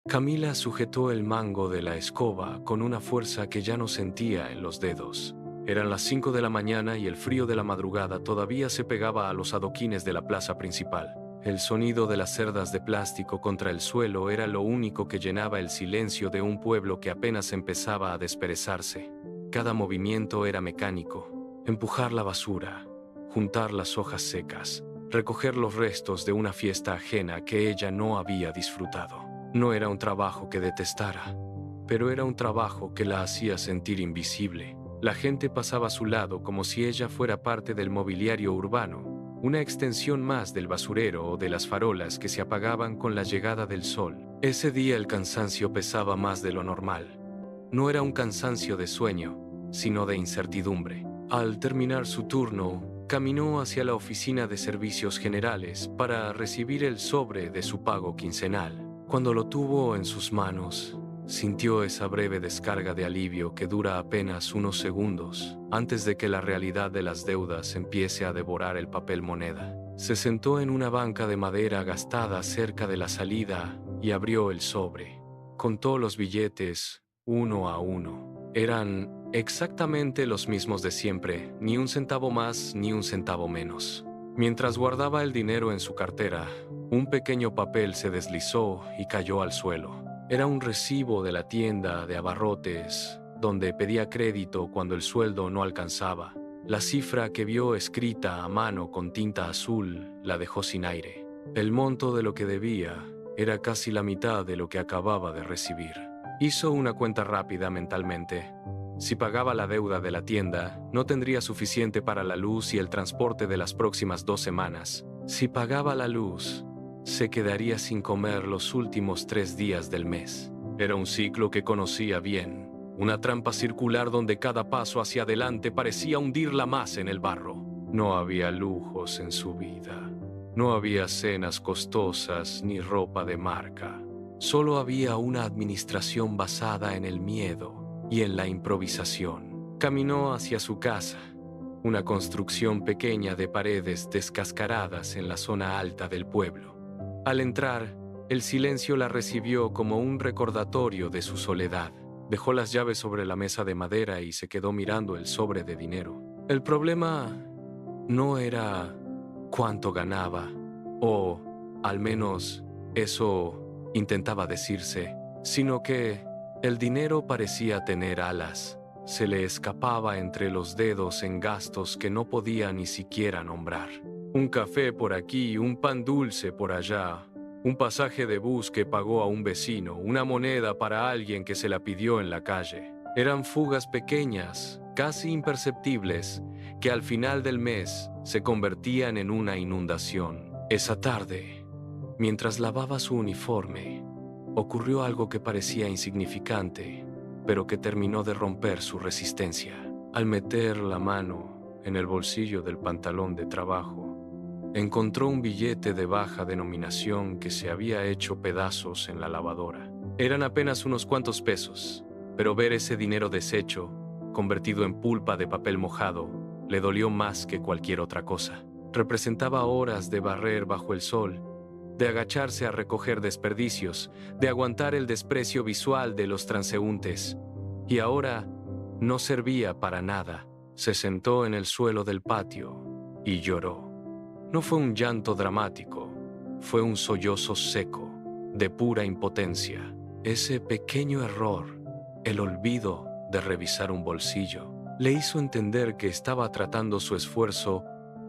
Camila sujetó el mango de la escoba con una fuerza que ya no sentía en los dedos. Eran las 5 de la mañana y el frío de la madrugada todavía se pegaba a los adoquines de la plaza principal. El sonido de las cerdas de plástico contra el suelo era lo único que llenaba el silencio de un pueblo que apenas empezaba a desperezarse. Cada movimiento era mecánico: empujar la basura, juntar las hojas secas, recoger los restos de una fiesta ajena que ella no había disfrutado. No era un trabajo que detestara, pero era un trabajo que la hacía sentir invisible. La gente pasaba a su lado como si ella fuera parte del mobiliario urbano, una extensión más del basurero o de las farolas que se apagaban con la llegada del sol. Ese día el cansancio pesaba más de lo normal. No era un cansancio de sueño, sino de incertidumbre. Al terminar su turno, caminó hacia la oficina de servicios generales para recibir el sobre de su pago quincenal. Cuando lo tuvo en sus manos, sintió esa breve descarga de alivio que dura apenas unos segundos antes de que la realidad de las deudas empiece a devorar el papel moneda. Se sentó en una banca de madera gastada cerca de la salida y abrió el sobre. Contó los billetes uno a uno. Eran exactamente los mismos de siempre, ni un centavo más ni un centavo menos. Mientras guardaba el dinero en su cartera, un pequeño papel se deslizó y cayó al suelo. Era un recibo de la tienda de abarrotes, donde pedía crédito cuando el sueldo no alcanzaba. La cifra que vio escrita a mano con tinta azul la dejó sin aire. El monto de lo que debía era casi la mitad de lo que acababa de recibir. Hizo una cuenta rápida mentalmente. Si pagaba la deuda de la tienda, no tendría suficiente para la luz y el transporte de las próximas 2 semanas. Si pagaba la luz, se quedaría sin comer los últimos 3 días del mes. Era un ciclo que conocía bien, una trampa circular donde cada paso hacia adelante parecía hundirla más en el barro. No había lujos en su vida. No había cenas costosas ni ropa de marca. Solo había una administración basada en el miedo y en la improvisación. Caminó hacia su casa, una construcción pequeña de paredes descascaradas en la zona alta del pueblo. Al entrar, el silencio la recibió como un recordatorio de su soledad. Dejó las llaves sobre la mesa de madera y se quedó mirando el sobre de dinero. El problema no era cuánto ganaba, o al menos eso intentaba decirse, sino que el dinero parecía tener alas. Se le escapaba entre los dedos en gastos que no podía ni siquiera nombrar. Un café por aquí, un pan dulce por allá, un pasaje de bus que pagó a un vecino, una moneda para alguien que se la pidió en la calle. Eran fugas pequeñas, casi imperceptibles, que al final del mes se convertían en una inundación. Esa tarde, mientras lavaba su uniforme, ocurrió algo que parecía insignificante, pero que terminó de romper su resistencia. Al meter la mano en el bolsillo del pantalón de trabajo, encontró un billete de baja denominación que se había hecho pedazos en la lavadora. Eran apenas unos cuantos pesos, pero ver ese dinero deshecho, convertido en pulpa de papel mojado, le dolió más que cualquier otra cosa. Representaba horas de barrer bajo el sol, de agacharse a recoger desperdicios, de aguantar el desprecio visual de los transeúntes. Y ahora no servía para nada. Se sentó en el suelo del patio y lloró. No fue un llanto dramático, fue un sollozo seco, de pura impotencia. Ese pequeño error, el olvido de revisar un bolsillo, le hizo entender que estaba tratando su esfuerzo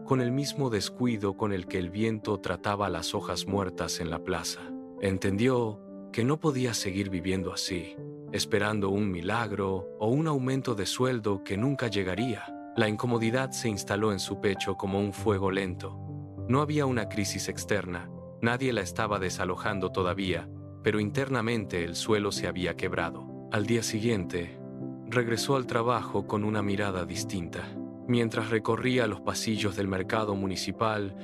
con el mismo descuido con el que el viento trataba las hojas muertas en la plaza. Entendió que no podía seguir viviendo así, esperando un milagro o un aumento de sueldo que nunca llegaría. La incomodidad se instaló en su pecho como un fuego lento. No había una crisis externa, nadie la estaba desalojando todavía, pero internamente el suelo se había quebrado. Al día siguiente, regresó al trabajo con una mirada distinta. Mientras recorría los pasillos del mercado municipal,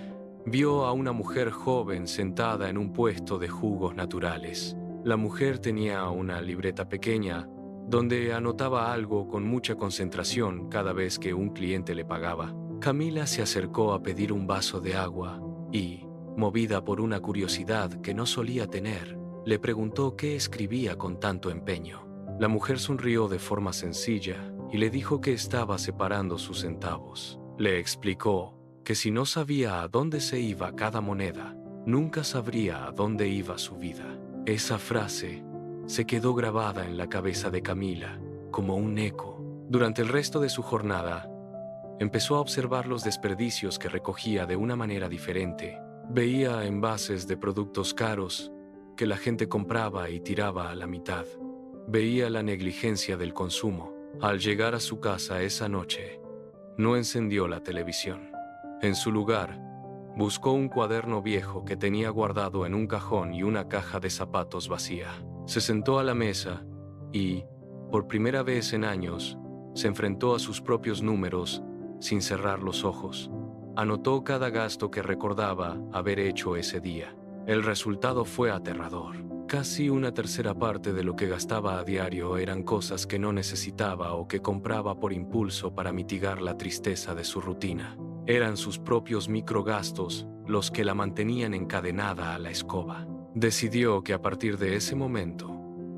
vio a una mujer joven sentada en un puesto de jugos naturales. La mujer tenía una libreta pequeña, donde anotaba algo con mucha concentración cada vez que un cliente le pagaba. Camila se acercó a pedir un vaso de agua y, movida por una curiosidad que no solía tener, Le preguntó qué escribía con tanto empeño. La mujer sonrió de forma sencilla y le dijo que estaba separando sus centavos. Le explicó que si no sabía a dónde se iba cada moneda, nunca sabría a dónde iba su vida. Esa frase se quedó grabada en la cabeza de Camila como un eco. Durante el resto de su jornada, empezó a observar los desperdicios que recogía de una manera diferente. Veía envases de productos caros que la gente compraba y tiraba a la mitad. Veía la negligencia del consumo. Al llegar a su casa esa noche, no encendió la televisión. En su lugar, buscó un cuaderno viejo que tenía guardado en un cajón y una caja de zapatos vacía. Se sentó a la mesa y, por primera vez en años, se enfrentó a sus propios números sin cerrar los ojos. Anotó cada gasto que recordaba haber hecho ese día. El resultado fue aterrador. Casi una tercera parte de lo que gastaba a diario eran cosas que no necesitaba o que compraba por impulso para mitigar la tristeza de su rutina. Eran sus propios microgastos los que la mantenían encadenada a la escoba. Decidió que a partir de ese momento,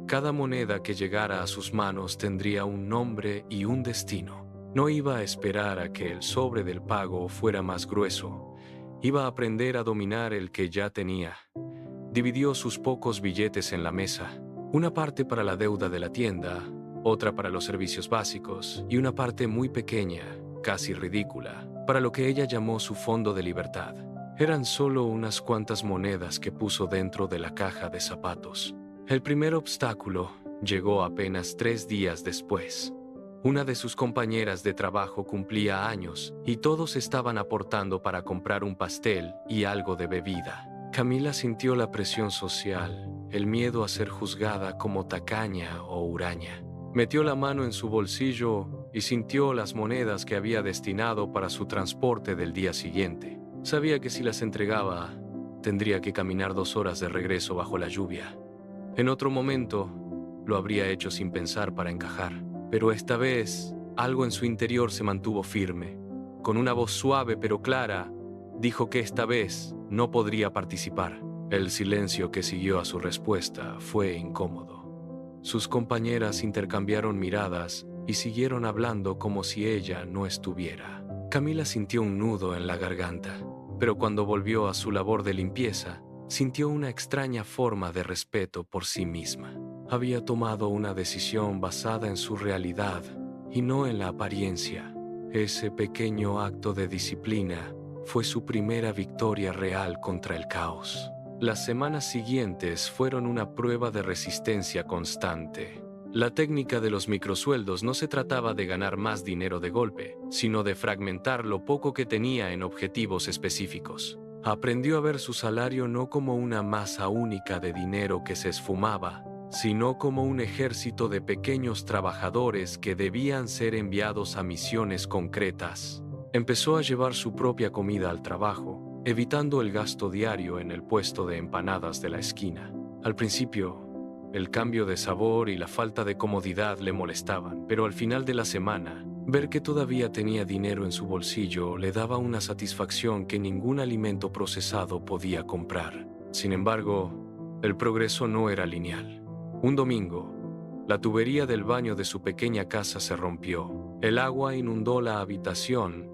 cada moneda que llegara a sus manos tendría un nombre y un destino. No iba a esperar a que el sobre del pago fuera más grueso. Iba a aprender a dominar el que ya tenía. Dividió sus pocos billetes en la mesa, una parte para la deuda de la tienda, otra para los servicios básicos y una parte muy pequeña, casi ridícula, para lo que ella llamó su fondo de libertad. Eran solo unas cuantas monedas que puso dentro de la caja de zapatos. El primer obstáculo llegó apenas 3 días después. Una de sus compañeras de trabajo cumplía años y todos estaban aportando para comprar un pastel y algo de bebida. Camila sintió la presión social, el miedo a ser juzgada como tacaña o huraña. Metió la mano en su bolsillo y sintió las monedas que había destinado para su transporte del día siguiente. Sabía que si las entregaba, tendría que caminar 2 horas de regreso bajo la lluvia. En otro momento, lo habría hecho sin pensar para encajar, pero esta vez, algo en su interior se mantuvo firme. Con una voz suave pero clara, dijo que esta vez no podría participar. El silencio que siguió a su respuesta fue incómodo. Sus compañeras intercambiaron miradas y siguieron hablando como si ella no estuviera. Camila sintió un nudo en la garganta, pero cuando volvió a su labor de limpieza, sintió una extraña forma de respeto por sí misma. Había tomado una decisión basada en su realidad y no en la apariencia. Ese pequeño acto de disciplina fue su primera victoria real contra el caos. Las semanas siguientes fueron una prueba de resistencia constante. La técnica de los microsueldos no se trataba de ganar más dinero de golpe, sino de fragmentar lo poco que tenía en objetivos específicos. Aprendió a ver su salario no como una masa única de dinero que se esfumaba, sino como un ejército de pequeños trabajadores que debían ser enviados a misiones concretas. Empezó a llevar su propia comida al trabajo, evitando el gasto diario en el puesto de empanadas de la esquina. Al principio, el cambio de sabor y la falta de comodidad le molestaban, pero al final de la semana, ver que todavía tenía dinero en su bolsillo le daba una satisfacción que ningún alimento procesado podía comprar. Sin embargo, el progreso no era lineal. Un domingo, la tubería del baño de su pequeña casa se rompió. El agua inundó la habitación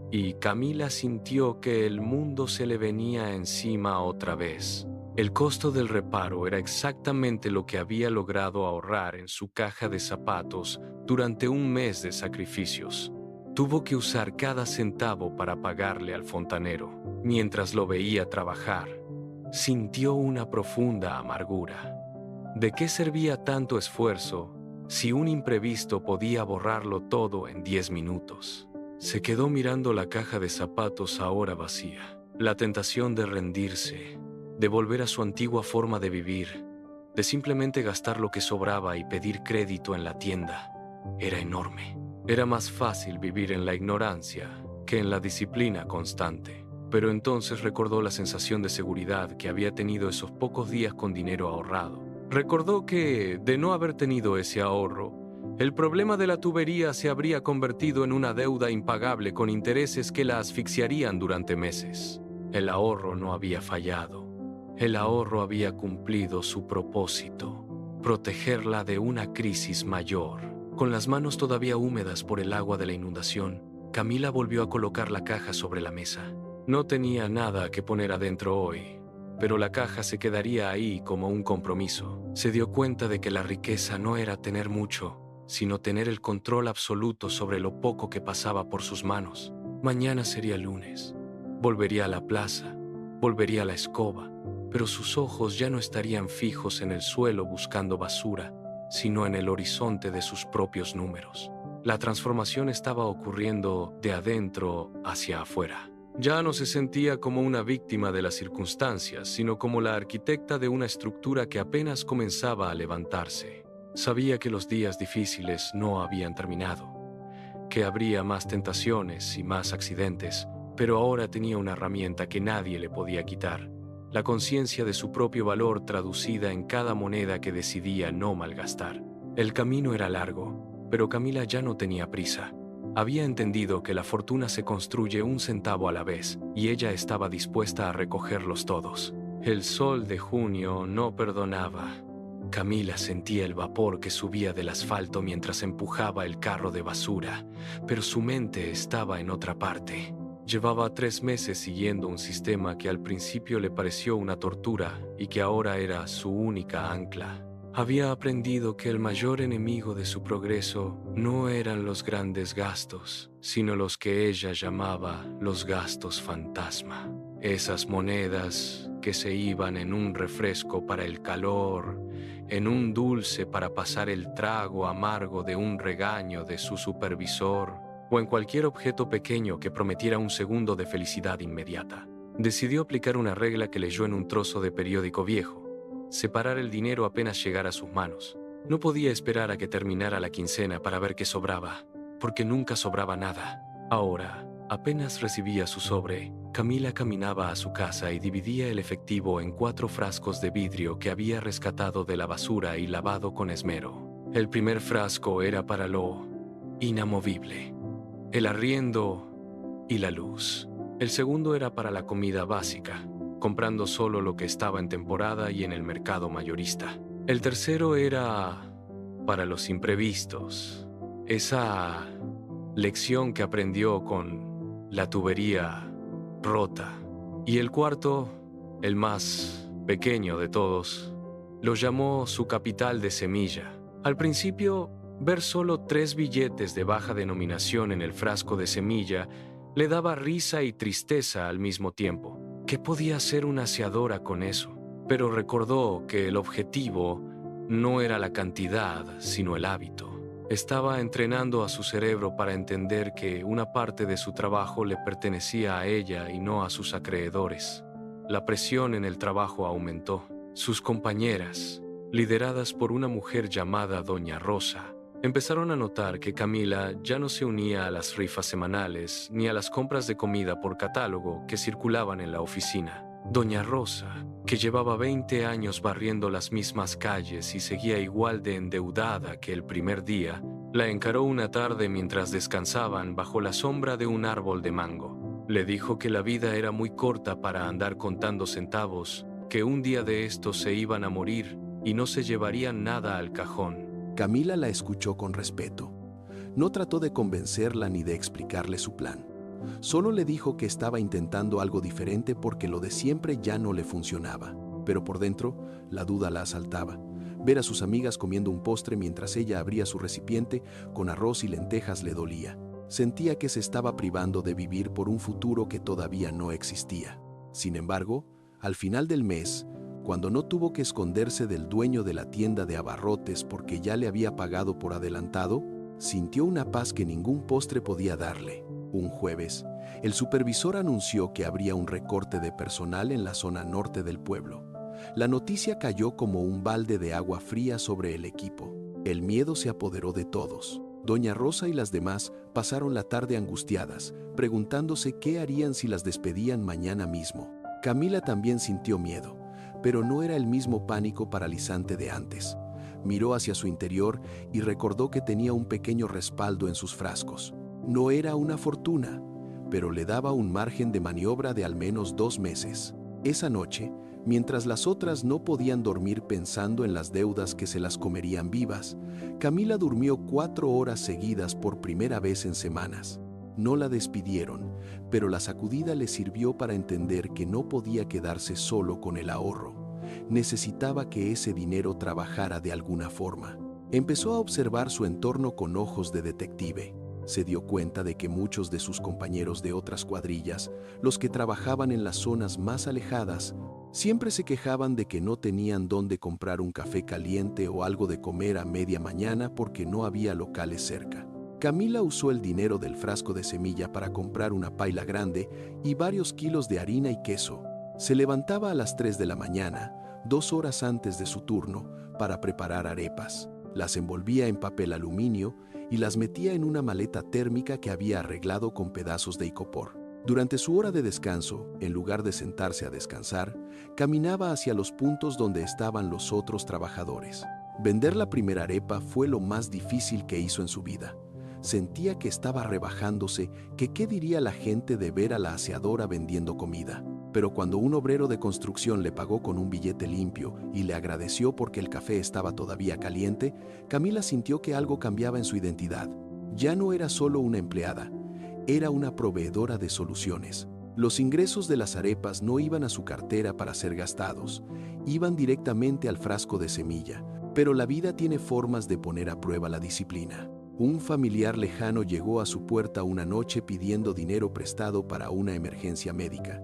y Camila sintió que el mundo se le venía encima otra vez. El costo del reparo era exactamente lo que había logrado ahorrar en su caja de zapatos durante un mes de sacrificios. Tuvo que usar cada centavo para pagarle al fontanero. Mientras lo veía trabajar, sintió una profunda amargura. ¿De qué servía tanto esfuerzo si un imprevisto podía borrarlo todo en 10 minutos? Se quedó mirando la caja de zapatos ahora vacía. La tentación de rendirse, de volver a su antigua forma de vivir, de simplemente gastar lo que sobraba y pedir crédito en la tienda, era enorme. Era más fácil vivir en la ignorancia que en la disciplina constante. Pero entonces recordó la sensación de seguridad que había tenido esos pocos días con dinero ahorrado. Recordó que, de no haber tenido ese ahorro, el problema de la tubería se habría convertido en una deuda impagable con intereses que la asfixiarían durante meses. El ahorro no había fallado. El ahorro había cumplido su propósito, protegerla de una crisis mayor. Con las manos todavía húmedas por el agua de la inundación, Camila volvió a colocar la caja sobre la mesa. No tenía nada que poner adentro hoy, pero la caja se quedaría ahí como un compromiso. Se dio cuenta de que la riqueza no era tener mucho, sino tener el control absoluto sobre lo poco que pasaba por sus manos. Mañana sería lunes. Volvería a la plaza, volvería a la escoba, pero sus ojos ya no estarían fijos en el suelo buscando basura, sino en el horizonte de sus propios números. La transformación estaba ocurriendo de adentro hacia afuera. Ya no se sentía como una víctima de las circunstancias, sino como la arquitecta de una estructura que apenas comenzaba a levantarse. Sabía que los días difíciles no habían terminado, que habría más tentaciones y más accidentes, pero ahora tenía una herramienta que nadie le podía quitar: la conciencia de su propio valor traducida en cada moneda que decidía no malgastar. El camino era largo, pero Camila ya no tenía prisa. Había entendido que la fortuna se construye un centavo a la vez, y ella estaba dispuesta a recogerlos todos. El sol de junio no perdonaba. Camila sentía el vapor que subía del asfalto mientras empujaba el carro de basura, pero su mente estaba en otra parte. Llevaba 3 meses siguiendo un sistema que al principio le pareció una tortura y que ahora era su única ancla. Había aprendido que el mayor enemigo de su progreso no eran los grandes gastos, sino los que ella llamaba los gastos fantasma. Esas monedas que se iban en un refresco para el calor, en un dulce para pasar el trago amargo de un regaño de su supervisor, o en cualquier objeto pequeño que prometiera un segundo de felicidad inmediata. Decidió aplicar una regla que leyó en un trozo de periódico viejo: separar el dinero apenas llegara a sus manos. No podía esperar a que terminara la quincena para ver qué sobraba, porque nunca sobraba nada. Ahora, apenas recibía su sobre, Camila caminaba a su casa y dividía el efectivo en 4 frascos de vidrio que había rescatado de la basura y lavado con esmero. El primer frasco era para lo inamovible: el arriendo y la luz. El segundo era para la comida básica, comprando solo lo que estaba en temporada y en el mercado mayorista. El tercero era para los imprevistos, esa lección que aprendió con la tubería rota. Y el cuarto, el más pequeño de todos, lo llamó su capital de semilla. Al principio, ver solo 3 billetes de baja denominación en el frasco de semilla le daba risa y tristeza al mismo tiempo. ¿Qué podía hacer una aseadora con eso? Pero recordó que el objetivo no era la cantidad, sino el hábito. Estaba entrenando a su cerebro para entender que una parte de su trabajo le pertenecía a ella y no a sus acreedores. La presión en el trabajo aumentó. Sus compañeras, lideradas por una mujer llamada Doña Rosa, empezaron a notar que Camila ya no se unía a las rifas semanales ni a las compras de comida por catálogo que circulaban en la oficina. Doña Rosa, que llevaba 20 años barriendo las mismas calles y seguía igual de endeudada que el primer día, la encaró una tarde mientras descansaban bajo la sombra de un árbol de mango. Le dijo que la vida era muy corta para andar contando centavos, que un día de estos se iban a morir y no se llevarían nada al cajón. Camila la escuchó con respeto. No trató de convencerla ni de explicarle su plan. Solo le dijo que estaba intentando algo diferente porque lo de siempre ya no le funcionaba. Pero por dentro, la duda la asaltaba. Ver a sus amigas comiendo un postre mientras ella abría su recipiente con arroz y lentejas le dolía. Sentía que se estaba privando de vivir por un futuro que todavía no existía. Sin embargo, al final del mes, cuando no tuvo que esconderse del dueño de la tienda de abarrotes porque ya le había pagado por adelantado, sintió una paz que ningún postre podía darle. Un jueves, el supervisor anunció que habría un recorte de personal en la zona norte del pueblo. La noticia cayó como un balde de agua fría sobre el equipo. El miedo se apoderó de todos. Doña Rosa y las demás pasaron la tarde angustiadas, preguntándose qué harían si las despedían mañana mismo. Camila también sintió miedo, pero no era el mismo pánico paralizante de antes. Miró hacia su interior y recordó que tenía un pequeño respaldo en sus frascos. No era una fortuna, pero le daba un margen de maniobra de al menos 2 meses. Esa noche, Mientras las otras no podían dormir pensando en las deudas que se las comerían vivas, Camila durmió 4 horas seguidas por primera vez en semanas. No la despidieron, pero la sacudida le sirvió para entender que no podía quedarse solo con el ahorro. Necesitaba que ese dinero trabajara de alguna forma. Empezó a observar su entorno con ojos de detective. Se dio cuenta de que muchos de sus compañeros de otras cuadrillas, los que trabajaban en las zonas más alejadas, siempre se quejaban de que no tenían dónde comprar un café caliente o algo de comer a media mañana porque no había locales cerca. Camila usó el dinero del frasco de semilla para comprar una paila grande y varios kilos de harina y queso. Se levantaba a las 3 de la mañana, 2 horas antes de su turno, para preparar arepas. Las envolvía en papel aluminio y las metía en una maleta térmica que había arreglado con pedazos de icopor. Durante su hora de descanso, en lugar de sentarse a descansar, caminaba hacia los puntos donde estaban los otros trabajadores. Vender la primera arepa fue lo más difícil que hizo en su vida. Sentía que estaba rebajándose, que qué diría la gente de ver a la aseadora vendiendo comida. Pero cuando un obrero de construcción le pagó con un billete limpio y le agradeció porque el café estaba todavía caliente, Camila sintió que algo cambiaba en su identidad. Ya no era solo una empleada, era una proveedora de soluciones. Los ingresos de las arepas no iban a su cartera para ser gastados, iban directamente al frasco de semilla. Pero la vida tiene formas de poner a prueba la disciplina. Un familiar lejano llegó a su puerta una noche pidiendo dinero prestado para una emergencia médica.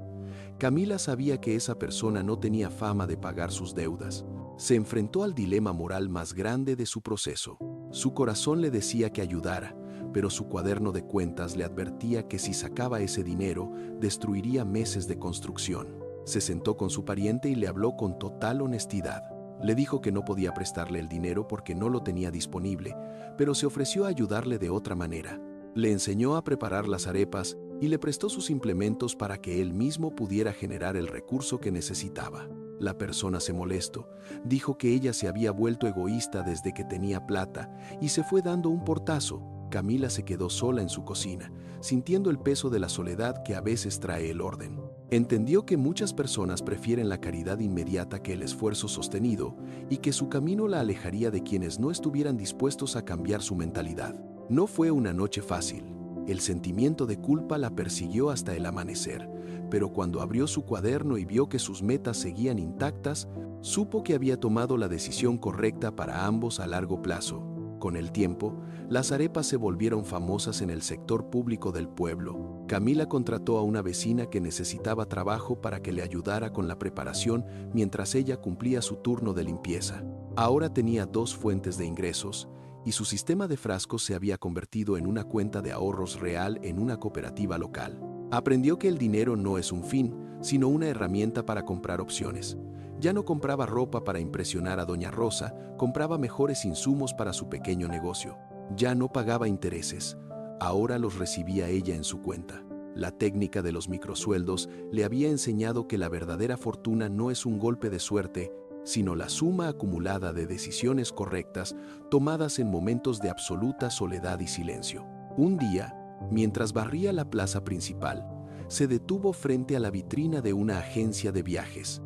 Camila sabía que esa persona no tenía fama de pagar sus deudas. Se enfrentó al dilema moral más grande de su proceso. Su corazón le decía que ayudara, pero su cuaderno de cuentas le advertía que si sacaba ese dinero, destruiría meses de construcción. Se sentó con su pariente y le habló con total honestidad. Le dijo que no podía prestarle el dinero porque no lo tenía disponible, pero se ofreció a ayudarle de otra manera. Le enseñó a preparar las arepas y le prestó sus implementos para que él mismo pudiera generar el recurso que necesitaba. La persona se molestó, dijo que ella se había vuelto egoísta desde que tenía plata y se fue dando un portazo. Camila se quedó sola en su cocina, sintiendo el peso de la soledad que a veces trae el orden. Entendió que muchas personas prefieren la caridad inmediata que el esfuerzo sostenido y que su camino la alejaría de quienes no estuvieran dispuestos a cambiar su mentalidad. No fue una noche fácil. El sentimiento de culpa la persiguió hasta el amanecer, pero cuando abrió su cuaderno y vio que sus metas seguían intactas, supo que había tomado la decisión correcta para ambos a largo plazo. Con el tiempo, las arepas se volvieron famosas en el sector público del pueblo. Camila contrató a una vecina que necesitaba trabajo para que le ayudara con la preparación mientras ella cumplía su turno de limpieza. Ahora tenía 2 fuentes de ingresos y su sistema de frascos se había convertido en una cuenta de ahorros real en una cooperativa local. Aprendió que el dinero no es un fin, sino una herramienta para comprar opciones. Ya no compraba ropa para impresionar a Doña Rosa, compraba mejores insumos para su pequeño negocio. Ya no pagaba intereses, ahora los recibía ella en su cuenta. La técnica de los microsueldos le había enseñado que la verdadera fortuna no es un golpe de suerte, sino la suma acumulada de decisiones correctas tomadas en momentos de absoluta soledad y silencio. Un día, mientras barría la plaza principal, se detuvo frente a la vitrina de una agencia de viajes.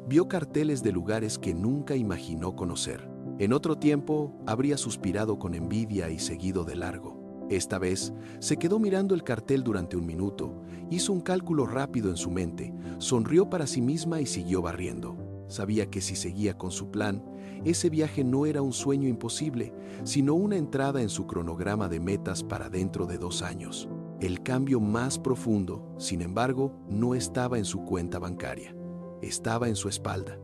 Vio carteles de lugares que nunca imaginó conocer. En otro tiempo, habría suspirado con envidia y seguido de largo. Esta vez, se quedó mirando el cartel durante un minuto, hizo un cálculo rápido en su mente, sonrió para sí misma y siguió barriendo. Sabía que si seguía con su plan, ese viaje no era un sueño imposible, sino una entrada en su cronograma de metas para dentro de 2 años. El cambio más profundo, sin embargo, no estaba en su cuenta bancaria. Estaba en su espalda.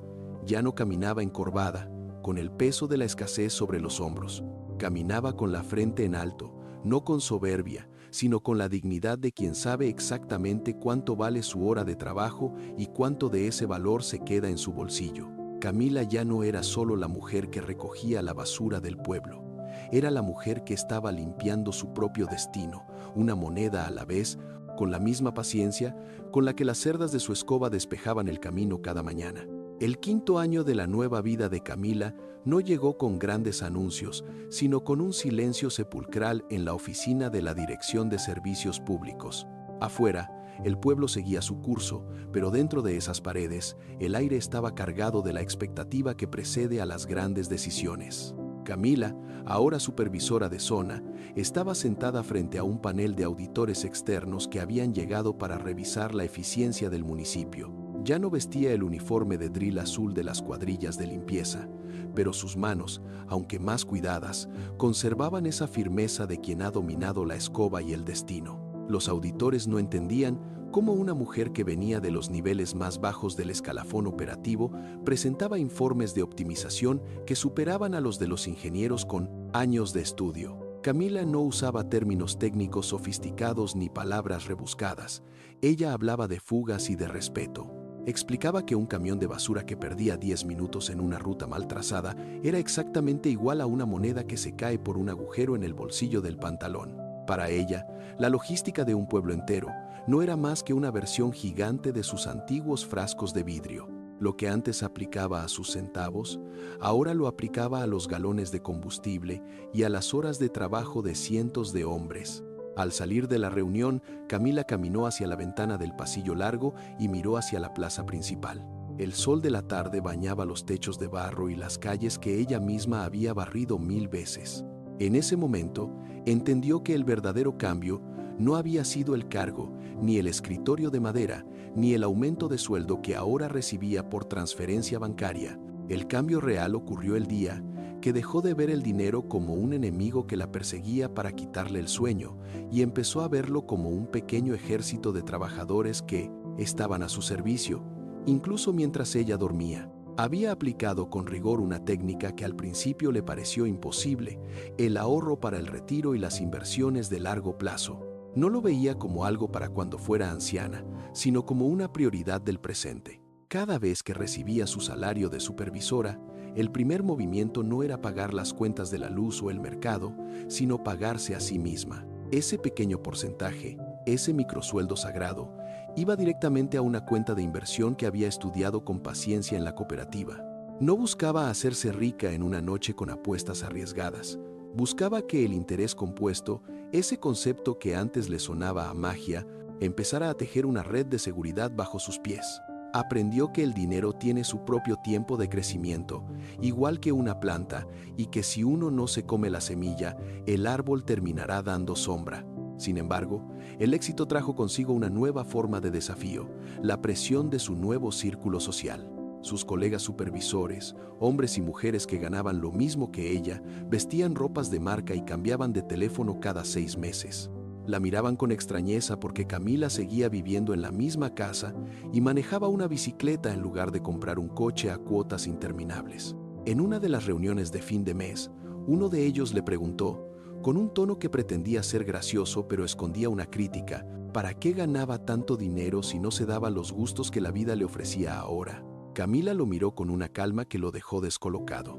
Ya no caminaba encorvada, con el peso de la escasez sobre los hombros. Caminaba con la frente en alto, no con soberbia, sino con la dignidad de quien sabe exactamente cuánto vale su hora de trabajo y cuánto de ese valor se queda en su bolsillo. Camila ya no era solo la mujer que recogía la basura del pueblo. Era la mujer que estaba limpiando su propio destino, una moneda a la vez, con la misma paciencia con la que las cerdas de su escoba despejaban el camino cada mañana. El 5.º año de la nueva vida de Camila no llegó con grandes anuncios, sino con un silencio sepulcral en la oficina de la Dirección de Servicios Públicos. Afuera, El pueblo seguía su curso, pero dentro de esas paredes, el aire estaba cargado de la expectativa que precede a las grandes decisiones. Camila, ahora supervisora de zona, estaba sentada frente a un panel de auditores externos que habían llegado para revisar la eficiencia del municipio. Ya no vestía el uniforme de drill azul de las cuadrillas de limpieza, pero sus manos, aunque más cuidadas, conservaban esa firmeza de quien ha dominado la escoba y el destino. Los auditores no entendían cómo una mujer que venía de los niveles más bajos del escalafón operativo presentaba informes de optimización que superaban a los de los ingenieros con años de estudio. Camila no usaba términos técnicos sofisticados ni palabras rebuscadas. Ella hablaba de fugas y de respeto. Explicaba que un camión de basura que perdía 10 minutos en una ruta mal trazada era exactamente igual a una moneda que se cae por un agujero en el bolsillo del pantalón. Para ella, la logística de un pueblo entero no era más que una versión gigante de sus antiguos frascos de vidrio. Lo que antes aplicaba a sus centavos, ahora lo aplicaba a los galones de combustible y a las horas de trabajo de cientos de hombres. Al salir de la reunión, Camila caminó hacia la ventana del pasillo largo y miró hacia la plaza principal. El sol de la tarde bañaba los techos de barro y las calles que ella misma había barrido 1000 veces. En ese momento, entendió que el verdadero cambio no había sido el cargo, ni el escritorio de madera, ni el aumento de sueldo que ahora recibía por transferencia bancaria. El cambio real ocurrió el día que dejó de ver el dinero como un enemigo que la perseguía para quitarle el sueño y empezó a verlo como un pequeño ejército de trabajadores que estaban a su servicio, incluso mientras ella dormía. Había aplicado con rigor una técnica que al principio le pareció imposible: el ahorro para el retiro y las inversiones de largo plazo. No lo veía como algo para cuando fuera anciana, sino como una prioridad del presente. Cada vez que recibía su salario de supervisora, el primer movimiento no era pagar las cuentas de la luz o el mercado, sino pagarse a sí misma. Ese pequeño porcentaje, ese microsueldo sagrado, iba directamente a una cuenta de inversión que había estudiado con paciencia en la cooperativa. No buscaba hacerse rica en una noche con apuestas arriesgadas. Buscaba que el interés compuesto, ese concepto que antes le sonaba a magia, empezara a tejer una red de seguridad bajo sus pies. Aprendió que el dinero tiene su propio tiempo de crecimiento, igual que una planta, y que si uno no se come la semilla, el árbol terminará dando sombra. Sin embargo, el éxito trajo consigo una nueva forma de desafío: la presión de su nuevo círculo social. Sus colegas supervisores, hombres y mujeres que ganaban lo mismo que ella, vestían ropas de marca y cambiaban de teléfono cada 6 meses. La miraban con extrañeza porque Camila seguía viviendo en la misma casa y manejaba una bicicleta en lugar de comprar un coche a cuotas interminables. En una de las reuniones de fin de mes, uno de ellos le preguntó, con un tono que pretendía ser gracioso pero escondía una crítica, ¿para qué ganaba tanto dinero si no se daba los gustos que la vida le ofrecía ahora? Camila lo miró con una calma que lo dejó descolocado.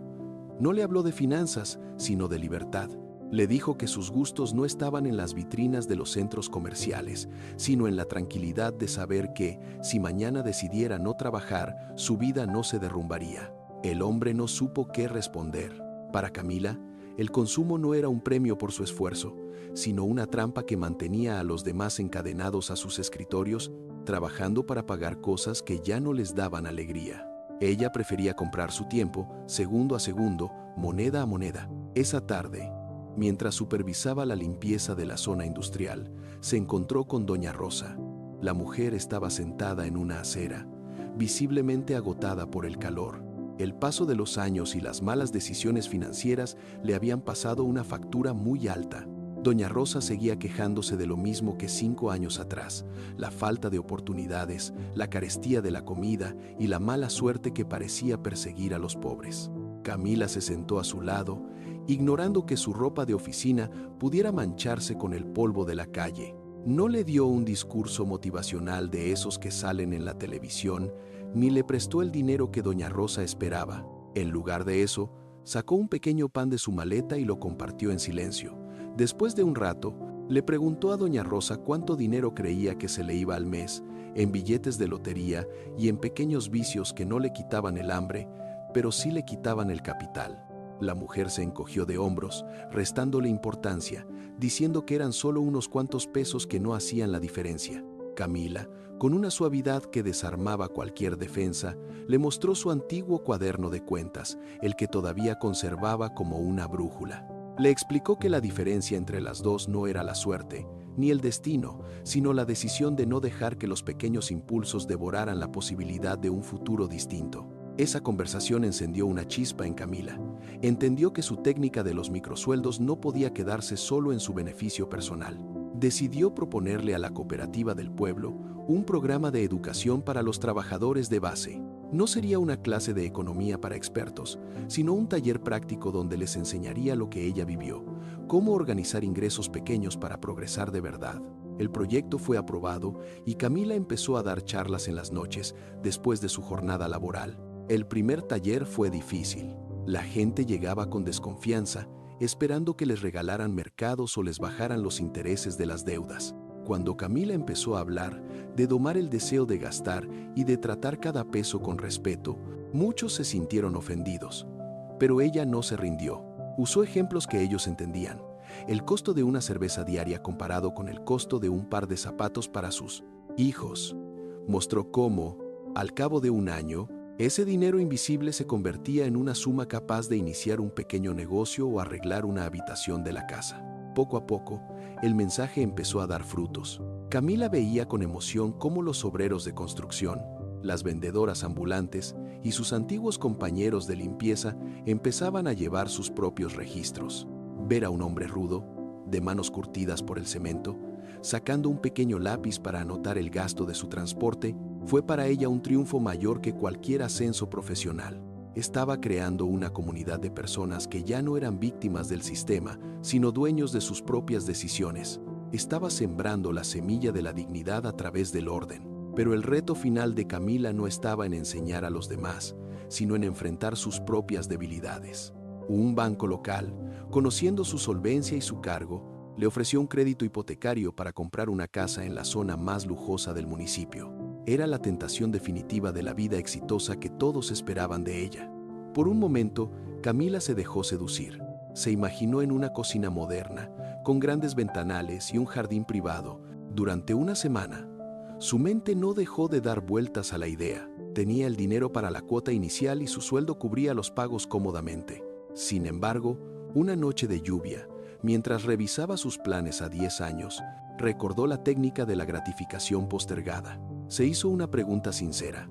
No le habló de finanzas, sino de libertad. Le dijo que sus gustos no estaban en las vitrinas de los centros comerciales, sino en la tranquilidad de saber que, si mañana decidiera no trabajar, su vida no se derrumbaría. El hombre no supo qué responder. Para Camila, el consumo no era un premio por su esfuerzo, sino una trampa que mantenía a los demás encadenados a sus escritorios, trabajando para pagar cosas que ya no les daban alegría. Ella prefería comprar su tiempo, segundo a segundo, moneda a moneda. Esa tarde, mientras supervisaba la limpieza de la zona industrial, se encontró con doña Rosa. La mujer estaba sentada en una acera, visiblemente agotada por el calor. El paso de los años y las malas decisiones financieras le habían pasado una factura muy alta. Doña Rosa seguía quejándose de lo mismo que 5 años atrás: la falta de oportunidades, la carestía de la comida y la mala suerte que parecía perseguir a los pobres. Camila se sentó a su lado, ignorando que su ropa de oficina pudiera mancharse con el polvo de la calle. No le dio un discurso motivacional de esos que salen en la televisión, ni le prestó el dinero que doña Rosa esperaba. En lugar de eso, sacó un pequeño pan de su maleta y lo compartió en silencio. Después de un rato, le preguntó a doña Rosa cuánto dinero creía que se le iba al mes, en billetes de lotería y en pequeños vicios que no le quitaban el hambre, pero sí le quitaban el capital. La mujer se encogió de hombros, restándole importancia, diciendo que eran solo unos cuantos pesos que no hacían la diferencia. Camila, con una suavidad que desarmaba cualquier defensa, le mostró su antiguo cuaderno de cuentas, el que todavía conservaba como una brújula. Le explicó que la diferencia entre las dos no era la suerte, ni el destino, sino la decisión de no dejar que los pequeños impulsos devoraran la posibilidad de un futuro distinto. Esa conversación encendió una chispa en Camila. Entendió que su técnica de los microsueldos no podía quedarse solo en su beneficio personal. Decidió proponerle a la cooperativa del pueblo un programa de educación para los trabajadores de base. No sería una clase de economía para expertos, sino un taller práctico donde les enseñaría lo que ella vivió, cómo organizar ingresos pequeños para progresar de verdad. El proyecto fue aprobado y Camila empezó a dar charlas en las noches después de su jornada laboral. El primer taller fue difícil. La gente llegaba con desconfianza, esperando que les regalaran mercados o les bajaran los intereses de las deudas. Cuando Camila empezó a hablar de domar el deseo de gastar y de tratar cada peso con respeto, muchos se sintieron ofendidos. Pero ella no se rindió. Usó ejemplos que ellos entendían. El costo de una cerveza diaria comparado con el costo de un par de zapatos para sus hijos. Mostró cómo, al cabo de un año, ese dinero invisible se convertía en una suma capaz de iniciar un pequeño negocio o arreglar una habitación de la casa. Poco a poco, el mensaje empezó a dar frutos. Camila veía con emoción cómo los obreros de construcción, las vendedoras ambulantes y sus antiguos compañeros de limpieza empezaban a llevar sus propios registros. Ver a un hombre rudo, de manos curtidas por el cemento, sacando un pequeño lápiz para anotar el gasto de su transporte, fue para ella un triunfo mayor que cualquier ascenso profesional. Estaba creando una comunidad de personas que ya no eran víctimas del sistema, sino dueños de sus propias decisiones. Estaba sembrando la semilla de la dignidad a través del orden. Pero el reto final de Camila no estaba en enseñar a los demás, sino en enfrentar sus propias debilidades. Un banco local, conociendo su solvencia y su cargo, le ofreció un crédito hipotecario para comprar una casa en la zona más lujosa del municipio. Era la tentación definitiva de la vida exitosa que todos esperaban de ella. Por un momento, Camila se dejó seducir. Se imaginó en una cocina moderna, con grandes ventanales y un jardín privado. Durante una semana, su mente no dejó de dar vueltas a la idea. Tenía el dinero para la cuota inicial y su sueldo cubría los pagos cómodamente. Sin embargo, una noche de lluvia, mientras revisaba sus planes a 10 años, recordó la técnica de la gratificación postergada. Se hizo una pregunta sincera.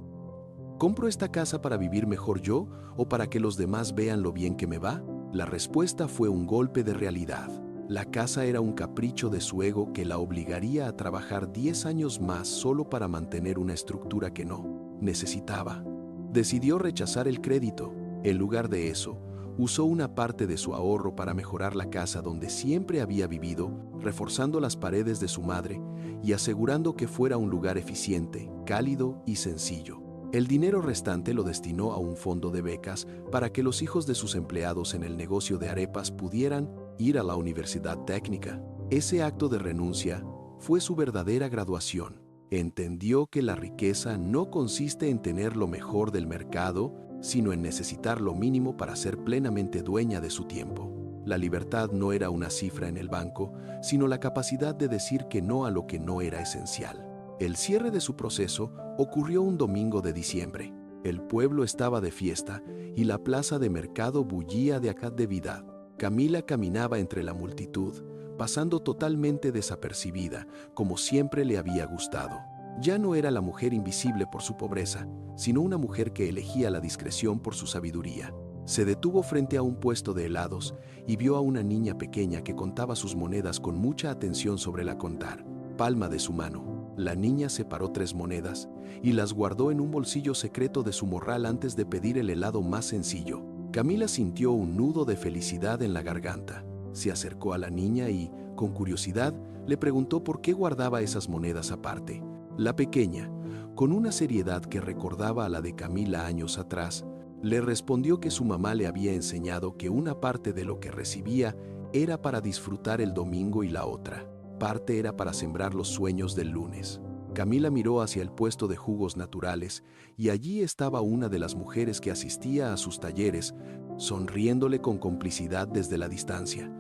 ¿Compro esta casa para vivir mejor yo o para que los demás vean lo bien que me va? La respuesta fue un golpe de realidad. La casa era un capricho de su ego que la obligaría a trabajar 10 años más solo para mantener una estructura que no necesitaba. Decidió rechazar el crédito. En lugar de eso, usó una parte de su ahorro para mejorar la casa donde siempre había vivido, reforzando las paredes de su madre y asegurando que fuera un lugar eficiente, cálido y sencillo. El dinero restante lo destinó a un fondo de becas para que los hijos de sus empleados en el negocio de arepas pudieran ir a la universidad técnica. Ese acto de renuncia fue su verdadera graduación. Entendió que la riqueza no consiste en tener lo mejor del mercado, sino en necesitar lo mínimo para ser plenamente dueña de su tiempo. La libertad no era una cifra en el banco, sino la capacidad de decir que no a lo que no era esencial. El cierre de su proceso ocurrió un domingo de diciembre. El pueblo estaba de fiesta y la plaza de mercado bullía de actividad. Camila caminaba entre la multitud, pasando totalmente desapercibida, como siempre le había gustado. Ya no era la mujer invisible por su pobreza, sino una mujer que elegía la discreción por su sabiduría. Se detuvo frente a un puesto de helados y vio a una niña pequeña que contaba sus monedas con mucha atención sobre la contar, palma de su mano. La niña separó 3 monedas y las guardó en un bolsillo secreto de su morral antes de pedir el helado más sencillo. Camila sintió un nudo de felicidad en la garganta. Se acercó a la niña y, con curiosidad, le preguntó por qué guardaba esas monedas aparte. La pequeña, con una seriedad que recordaba a la de Camila años atrás, le respondió que su mamá le había enseñado que una parte de lo que recibía era para disfrutar el domingo y la otra parte era para sembrar los sueños del lunes. Camila miró hacia el puesto de jugos naturales y allí estaba una de las mujeres que asistía a sus talleres, sonriéndole con complicidad desde la distancia.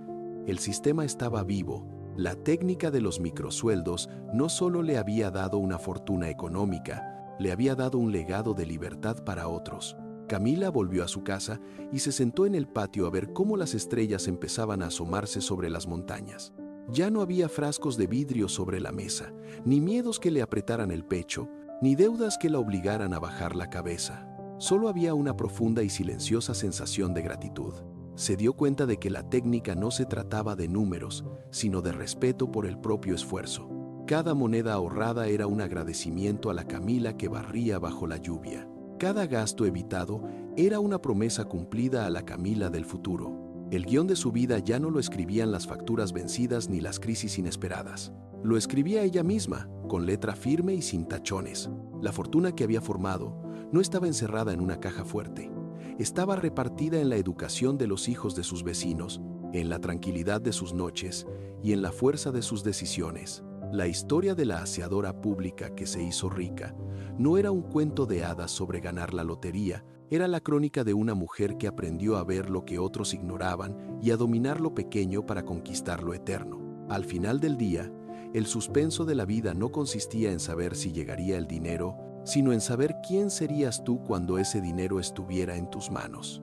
El sistema estaba vivo, La técnica de los microsueldos no solo le había dado una fortuna económica, le había dado un legado de libertad para otros. Camila volvió a su casa y se sentó en el patio a ver cómo las estrellas empezaban a asomarse sobre las montañas. Ya no había frascos de vidrio sobre la mesa, ni miedos que le apretaran el pecho, ni deudas que la obligaran a bajar la cabeza. Solo había una profunda y silenciosa sensación de gratitud. Se dio cuenta de que la técnica no se trataba de números, sino de respeto por el propio esfuerzo. Cada moneda ahorrada era un agradecimiento a la Camila que barría bajo la lluvia. Cada gasto evitado era una promesa cumplida a la Camila del futuro. El guión de su vida ya no lo escribían las facturas vencidas ni las crisis inesperadas. Lo escribía ella misma, con letra firme y sin tachones. La fortuna que había formado no estaba encerrada en una caja fuerte. Estaba repartida en la educación de los hijos de sus vecinos, en la tranquilidad de sus noches y en la fuerza de sus decisiones. La historia de la aseadora pública que se hizo rica no era un cuento de hadas sobre ganar la lotería, era la crónica de una mujer que aprendió a ver lo que otros ignoraban y a dominar lo pequeño para conquistar lo eterno. Al final del día, el suspenso de la vida no consistía en saber si llegaría el dinero, sino en saber quién serías tú cuando ese dinero estuviera en tus manos.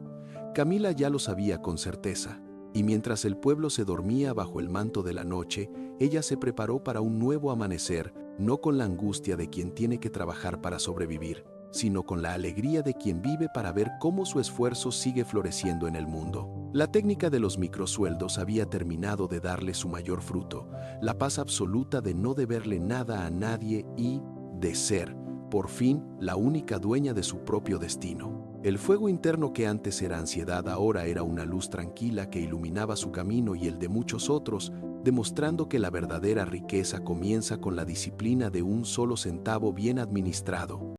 Camila ya lo sabía con certeza, y mientras el pueblo se dormía bajo el manto de la noche, ella se preparó para un nuevo amanecer, no con la angustia de quien tiene que trabajar para sobrevivir, sino con la alegría de quien vive para ver cómo su esfuerzo sigue floreciendo en el mundo. La técnica de los microsueldos había terminado de darle su mayor fruto, la paz absoluta de no deberle nada a nadie y de ser, por fin, la única dueña de su propio destino. El fuego interno que antes era ansiedad ahora era una luz tranquila que iluminaba su camino y el de muchos otros, demostrando que la verdadera riqueza comienza con la disciplina de un solo centavo bien administrado.